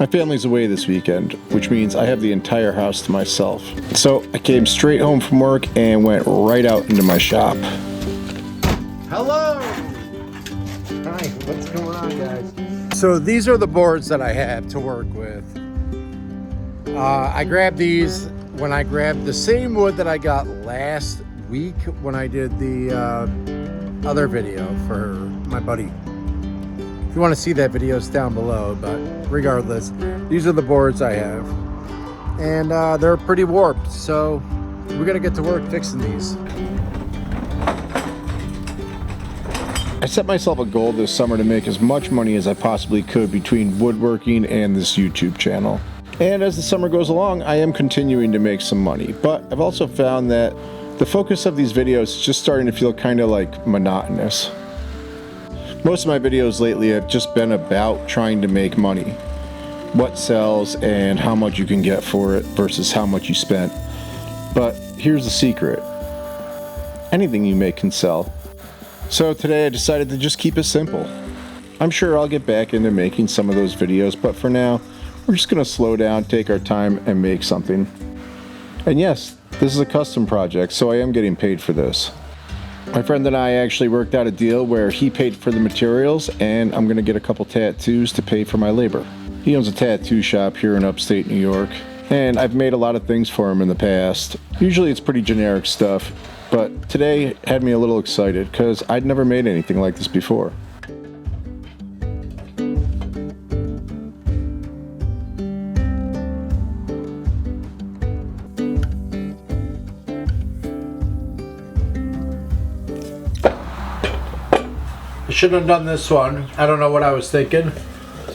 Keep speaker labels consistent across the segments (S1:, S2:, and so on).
S1: My family's away this weekend, which means I have the entire house to myself. So I came straight home from work and went right out into my shop. Hello! Hi, what's going on, guys? So these are the boards that I have to work with. I grabbed these when I grabbed the same wood that I got last week when I did the other video for my buddy. If you want to see that video, it's down below, but regardless, these are the boards I have. And they're pretty warped, so we're gonna get to work fixing these. I set myself a goal this summer to make as much money as I possibly could between woodworking and this YouTube channel. And as the summer goes along, I am continuing to make some money, but I've also found that the focus of these videos is just starting to feel kind of like monotonous. Most of my videos lately have just been about trying to make money. What sells and how much you can get for it versus how much you spent. But here's the secret. Anything you make can sell. So today I decided to just keep it simple. I'm sure I'll get back into making some of those videos, but for now, we're just gonna slow down, take our time, and make something. And yes, this is a custom project, so I am getting paid for this. My friend and I actually worked out a deal where he paid for the materials and I'm gonna get a couple tattoos to pay for my labor. He owns a tattoo shop here in upstate New York, and I've made a lot of things for him in the past. Usually it's pretty generic stuff, but today had me a little excited because I'd never made anything like this before. I shouldn't have done this one. I don't know what I was thinking,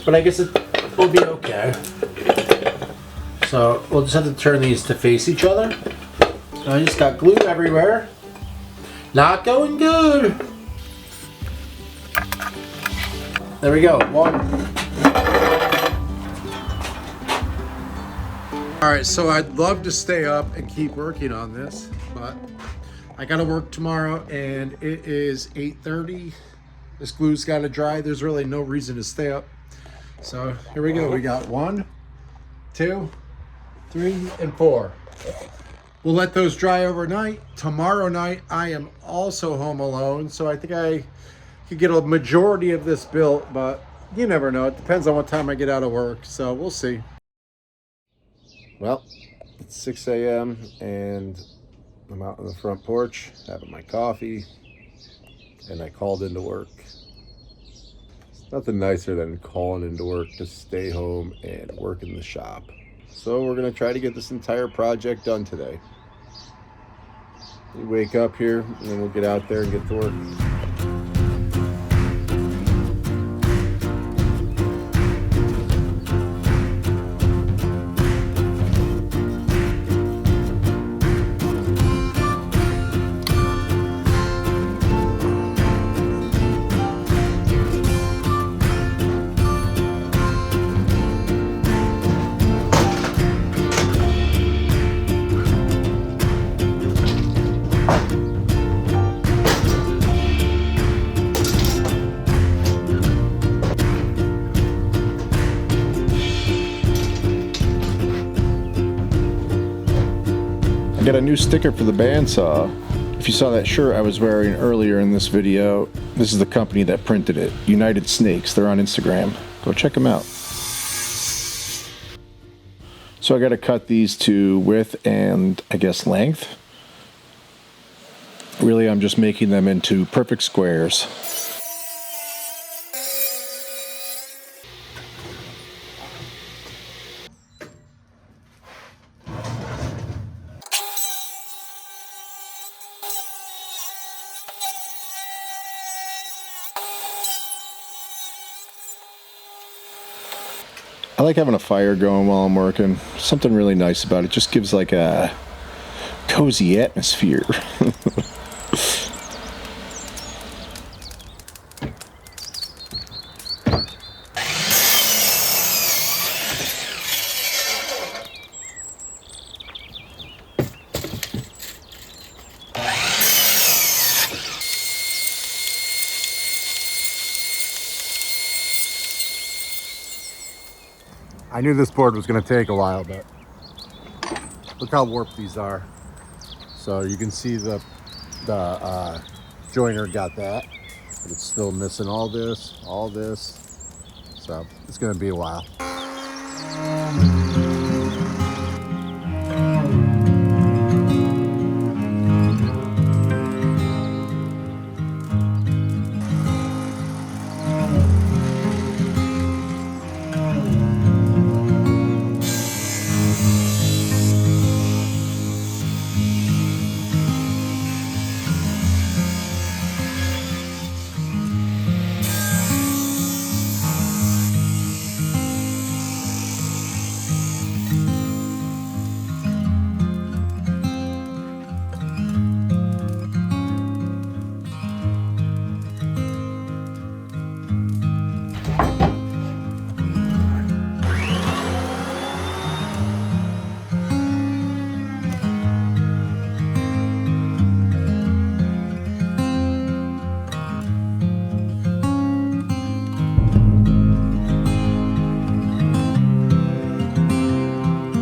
S1: but I guess it will be okay. So we'll just have to turn these to face each other. So I just got glue everywhere. Not going good. There we go, one. All right, so I'd love to stay up and keep working on this, but I gotta work tomorrow and it is 8:30. This glue's got to dry. There's really no reason to stay up. So here we go. We got 1, 2, 3, and 4. We'll let those dry overnight. Tomorrow night, I am also home alone. So I think I could get a majority of this built, but you never know. It depends on what time I get out of work. So we'll see. Well, it's 6 a.m. and I'm out on the front porch having my coffee. And I called into work. Nothing nicer than calling into work to stay home and work in the shop. So we're gonna try to get this entire project done today. We wake up here and then we'll get out there and get to work. Got a new sticker for the bandsaw. If you saw that shirt I was wearing earlier in this video, this is the company that printed it, United Snakes. They're on Instagram. Go check them out. So I got to cut these to width and I guess length. Really, I'm just making them into perfect squares. I like having a fire going while I'm working. Something really nice about it. Just gives like a cozy atmosphere.
S2: I knew this board was going to take a while, but look how warped these are. So you can see the joiner got that, but it's still missing all this. So it's going to be a while.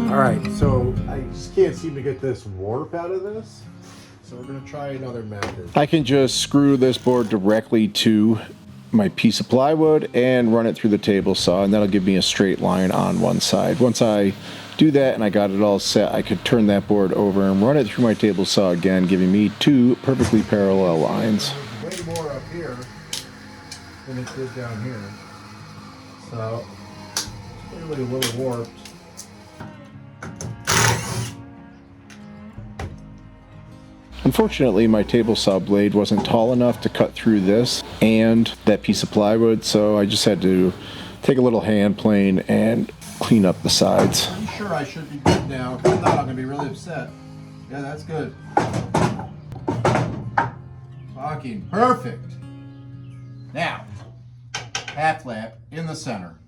S2: Alright, so I just can't seem to get this warp out of this. So we're going to try another method.
S1: I can just screw this board directly to my piece of plywood and run it through the table saw, and that'll give me a straight line on one side. Once I do that and I got it all set, I could turn that board over and run it through my table saw again, giving me two perfectly parallel lines.
S2: There's way more up here than it did down here. So it's clearly a little warped.
S1: Unfortunately, my table saw blade wasn't tall enough to cut through this and that piece of plywood, so I just had to take a little hand plane and clean up the sides.
S2: I'm sure I should be good now. I thought I'm going to be really upset. Yeah, that's good. Fucking perfect. Now, half lap in the center.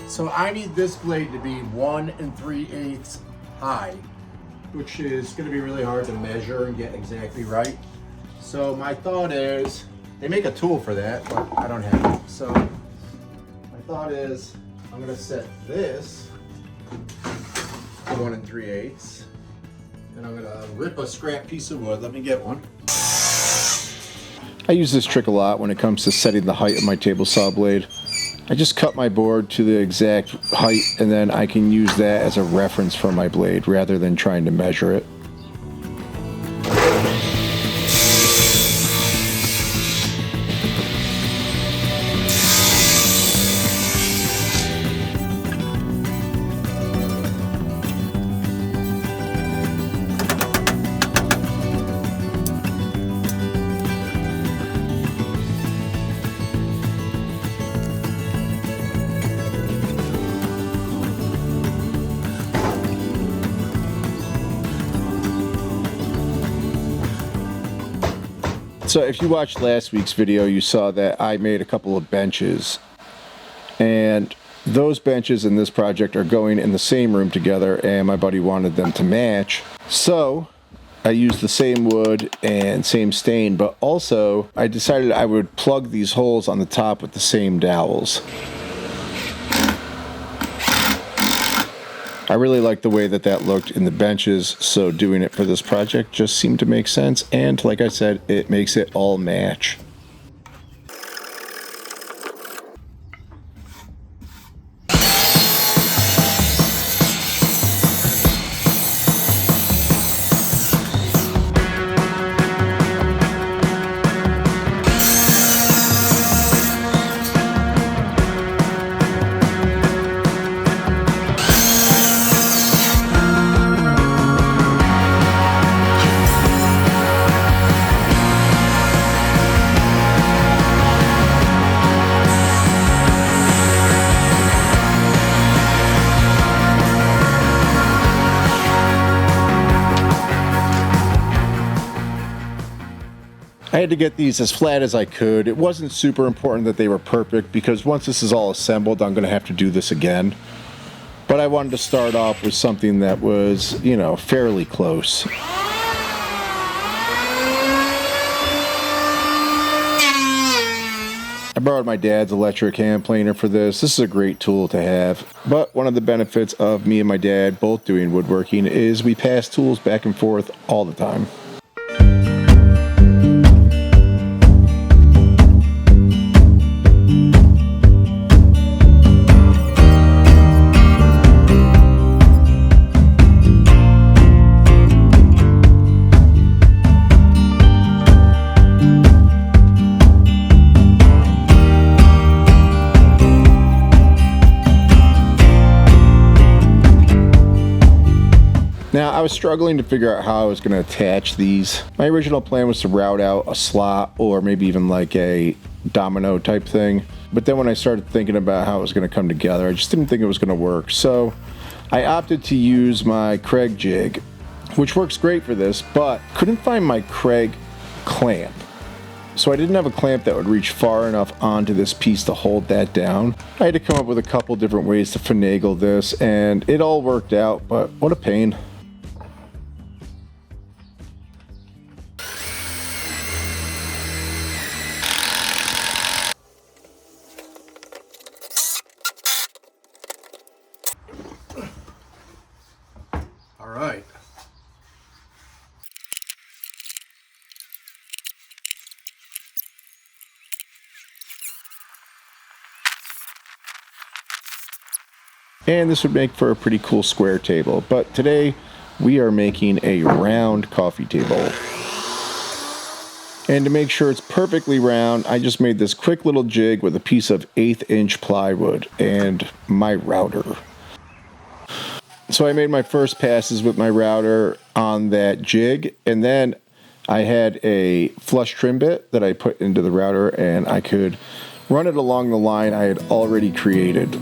S2: So I need this blade to be 1 3/8 high, which is going to be really hard to measure and get exactly right. So my thought is, they make a tool for that, but I don't have it. So my thought is, I'm going to set this to 1 3/8, and I'm going to rip a scrap piece of wood. Let me get one.
S1: I use this trick a lot when it comes to setting the height of my table saw blade. I just cut my board to the exact height, and then I can use that as a reference for my blade rather than trying to measure it. So if you watched last week's video, you saw that I made a couple of benches, and those benches in this project are going in the same room together, and my buddy wanted them to match. So I used the same wood and same stain, but also I decided I would plug these holes on the top with the same dowels. I really like the way that that looked in the benches, so doing it for this project just seemed to make sense, and like I said, it makes it all match. I had to get these as flat as I could. It wasn't super important that they were perfect because once this is all assembled, I'm going to have to do this again. But I wanted to start off with something that was, you know, fairly close. I borrowed my dad's electric hand planer for this. This is a great tool to have. But one of the benefits of me and my dad both doing woodworking is we pass tools back and forth all the time. Now, I was struggling to figure out how I was going to attach these. My original plan was to route out a slot or maybe even like a domino type thing. But then when I started thinking about how it was going to come together, I just didn't think it was going to work. So I opted to use my Craig jig, which works great for this, but couldn't find my Craig clamp. So I didn't have a clamp that would reach far enough onto this piece to hold that down. I had to come up with a couple different ways to finagle this, and it all worked out, but what a pain.
S2: All right.
S1: And this would make for a pretty cool square table. But today we are making a round coffee table. And to make sure it's perfectly round, I just made this quick little jig with a piece of 1/8 inch plywood and my router. So I made my first passes with my router on that jig, and then I had a flush trim bit that I put into the router, and I could run it along the line I had already created.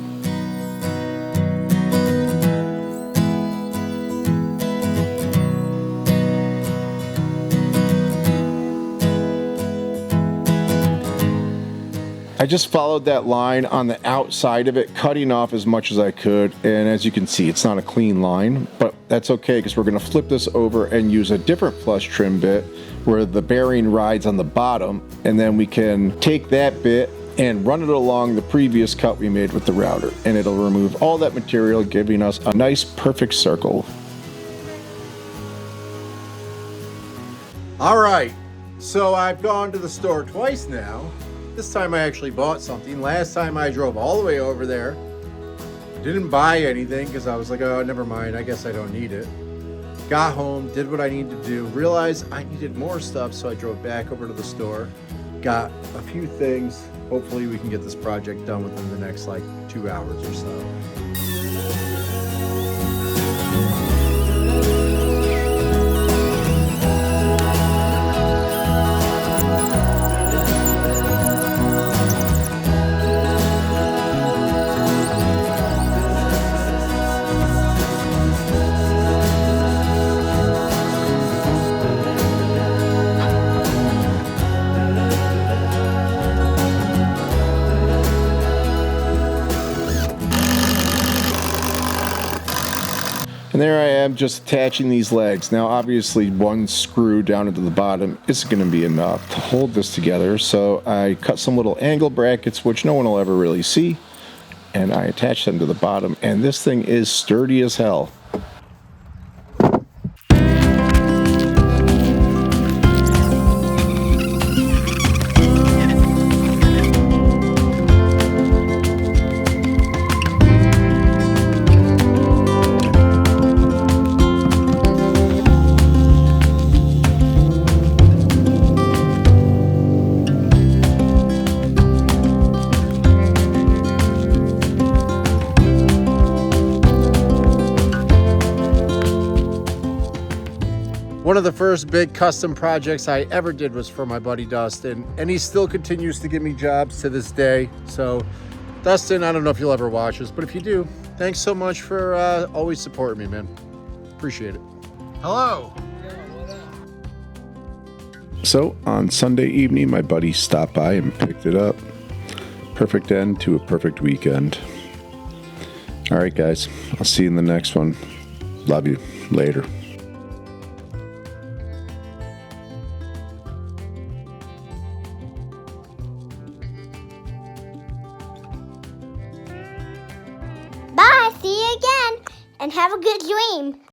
S1: I just followed that line on the outside of it, cutting off as much as I could, and as you can see, it's not a clean line, but that's okay because we're going to flip this over and use a different flush trim bit where the bearing rides on the bottom, and then we can take that bit and run it along the previous cut we made with the router, and it'll remove all that material, giving us a nice perfect circle.
S2: All right. So I've gone to the store twice now. This time I actually bought something. Last time I drove all the way over there. Didn't buy anything because I was like, oh, never mind. I guess I don't need it. Got home, did what I needed to do. Realized I needed more stuff, so I drove back over to the store. Got a few things. Hopefully we can get this project done within the next like 2 hours or so.
S1: And there I am just attaching these legs. Now obviously one screw down into the bottom isn't going to be enough to hold this together, so I cut some little angle brackets which no one will ever really see, and I attach them to the bottom, and this thing is sturdy as hell.
S2: One of the first big custom projects I ever did was for my buddy Dustin, and he still continues to give me jobs to this day. So Dustin, I don't know if you'll ever watch this, but if you do, thanks so much for always supporting me, man. Appreciate it. Hello.
S3: Yeah, what
S1: So on Sunday evening, my buddy stopped by and picked it up. Perfect end to a perfect weekend. All right, guys, I'll see you in the next one. Love you. Later.
S3: Bye, see you again, and have a good dream.